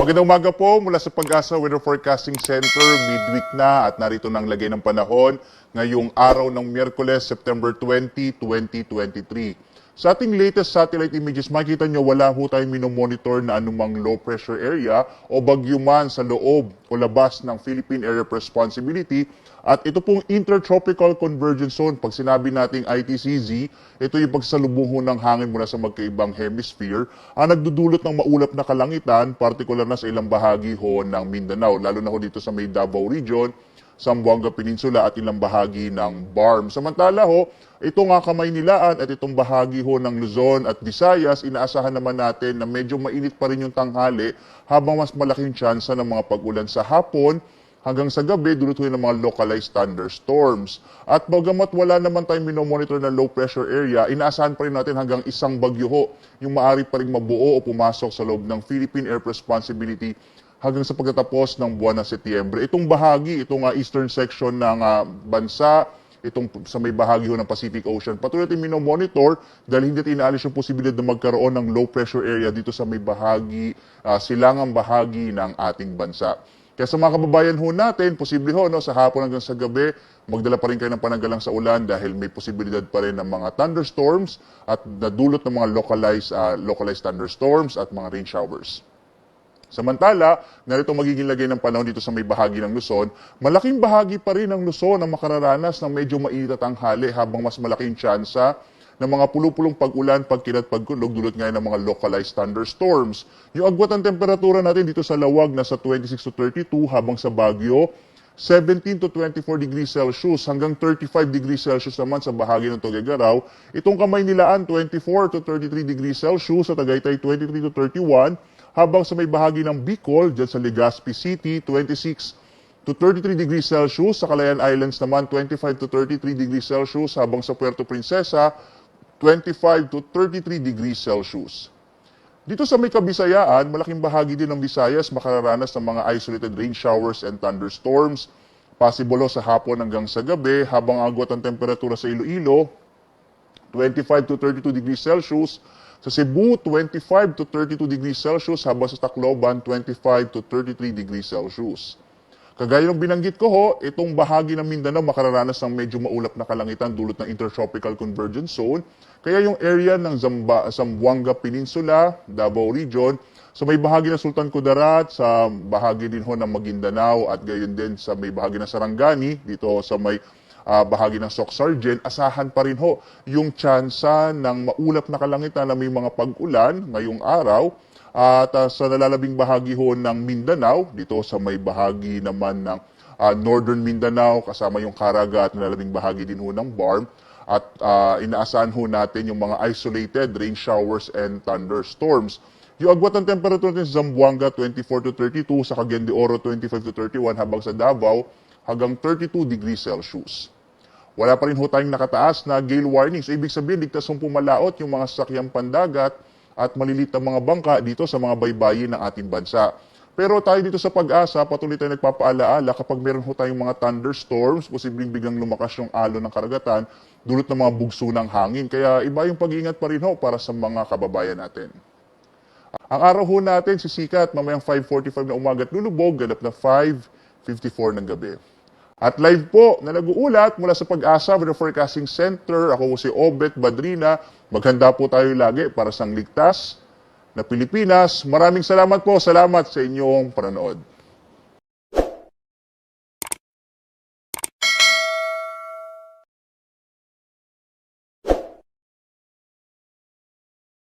Magandang umaga po mula sa Pag-asa Weather Forecasting Center. Midweek na at narito na ang lagay ng panahon ngayong araw ng Miyerkules, September 20, 2023. Sa ating latest satellite images, makikita nyo wala ho tayong minomonitor na anumang low pressure area o bagyo man sa loob o labas ng Philippine Area of Responsibility. At ito pong Intertropical Convergence Zone, pag sinabi nating ITCZ, ito yung pagsasalubong ng hangin mula sa magkaibang hemisphere ang nagdudulot ng maulap na kalangitan, partikular na sa ilang bahagi ho ng Mindanao, lalo na ho dito sa may Davao Region, Zamboanga Peninsula at ilang bahagi ng BARM. Samantala ho, ito nga Kamaynilaan at itong bahagi ho ng Luzon at Visayas, inaasahan naman natin na medyo mainit pa rin yung tanghali habang mas malaking tsansa ng mga pag-ulan sa hapon hanggang sa gabi, dulot ho ng mga localized thunderstorms. At bagamat wala naman tayong minomonitor na low pressure area, inaasahan pa rin natin hanggang isang bagyo ho yung maaari pa rin mabuo o pumasok sa loob ng Philippine Air Responsibility hanggang sa pagtatapos ng buwan ng Setyembre. Itong bahagi, itong eastern section ng bansa, itong sa may bahagi ho ng Pacific Ocean, patuloy natin minomonitor dahil hindi natin inaalis yung posibilidad na magkaroon ng low pressure area dito sa may bahagi, silangang bahagi ng ating bansa. Kaya sa mga kababayan ho natin, posible ho no, sa hapon hanggang sa gabi, magdala pa rin kayo ng pananggalang sa ulan dahil may posibilidad pa rin ng mga thunderstorms at nadulot ng mga localized thunderstorms at mga rain showers. Samantala, narito magiging lagay ng panahon dito sa may bahagi ng Luzon, malaking bahagi pa rin ng Luzon ang makararanas ng medyo mainit at tanghali habang mas malaking tsansa ng mga pulupulong pag-ulan, pagkilat, pagkulog, dulot ngayon ng mga localized thunderstorms. Yung agwat ng temperatura natin dito sa Lawag nasa 26 to 32 habang sa Baguio 17 to 24 degrees Celsius hanggang 35 degrees Celsius naman sa bahagi ng Tuguegarao. Itong Kamaynilaan 24 to 33 degrees Celsius, sa Tagaytay 23 to 31, habang sa may bahagi ng Bicol, dyan sa Legazpi City, 26 to 33 degrees Celsius. Sa Calayan Islands naman, 25 to 33 degrees Celsius. Habang sa Puerto Princesa, 25 to 33 degrees Celsius. Dito sa may Kabisayaan, malaking bahagi din ng Visayas makararanas ng mga isolated rain showers and thunderstorms. Possible sa hapon hanggang sa gabi, habang agwat ang temperatura sa Iloilo, 25 to 32 degrees Celsius. Sa Cebu, 25 to 32 degrees Celsius, habang sa Tacloban, 25 to 33 degrees Celsius. Kagaya ng binanggit ko ho, itong bahagi ng Mindanao makararanas ng medyo maulap na kalangitan dulot ng Intertropical Convergence Zone. Kaya yung area ng Zamboanga Peninsula, Davao Region, sa may bahagi ng Sultan Kudarat, sa bahagi din ho ng Maguindanao at gayon din sa may bahagi ng Sarangani, dito sa may bahagi ng Soc-Sargen, asahan pa rin ho yung tsansa ng maulap na kalangitan na may mga pag-ulan ngayong araw. At sa nalalabing bahagi ho ng Mindanao, dito sa may bahagi naman ng Northern Mindanao, kasama yung Caraga at nalalabing bahagi din ho ng BARM. At inaasahan ho natin yung mga isolated rain showers and thunderstorms. Yung agwat ng temperature natin sa Zamboanga, 24 to 32, sa Cagayan de Oro, 25 to 31, habang sa Davao, hanggang 32 degrees Celsius. Wala pa rin ho tayong nakataas na gale warning. So, ibig sabihin, ligtas hong pumalaot yung mga sasakyang pandagat at malilit na mga bangka dito sa mga baybayin ng ating bansa. Pero tayo dito sa Pag-asa, patuloy tayo nagpapaalaala kapag meron ho tayong mga thunderstorms, posibleng biglang lumakas yung alon ng karagatan, dulot ng mga bugso ng hangin. Kaya iba yung pag-iingat pa rin ho para sa mga kababayan natin. Ang araw ho natin sisikat mamayang 5:45 na umaga at lulubog, ganap na 5:54 ng gabi. At live po na nag-uulat mula sa Pag-asa Weather Forecasting Center. Ako si Obet Badrina. Maghanda po tayo lagi para sa ligtas na Pilipinas. Maraming salamat po. Salamat sa inyong panonood.